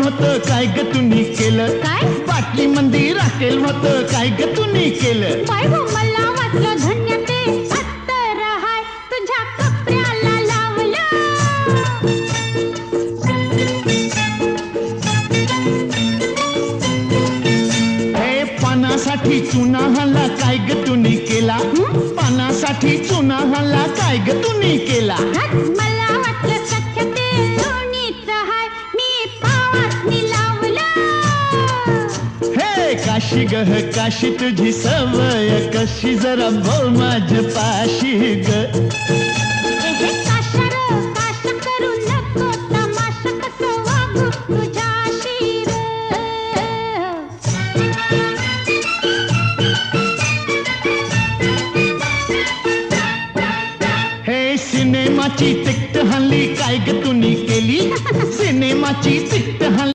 होतं काय ग तुम्ही केलं? काय? बाटली मंदी राखेल होतं काय ग तुम्ही केलं? बाय हो मला वाटलं धन्य ते अत्तर हाय तुझ्या कपड्याला लावलं. हे पानासाठी चुना हल्ला काय ग तुम्ही केला? पानासाठी चुना हल्ला काय ग तुम्ही केला? मला वाटलं सख्य ते लोणीच हाय मी पावासनी लावलं. हे काशी गह काशी तुझी सवय कशी जरा बोल माझ्या पाशी ग. हे काशर काश करू नको तमाशा कसं वागू तुझ्याशी रे. हे सिनेमाची तिकट हल्ली काय ग तुम्ही केली? सिनेमाची तिकट हल्ली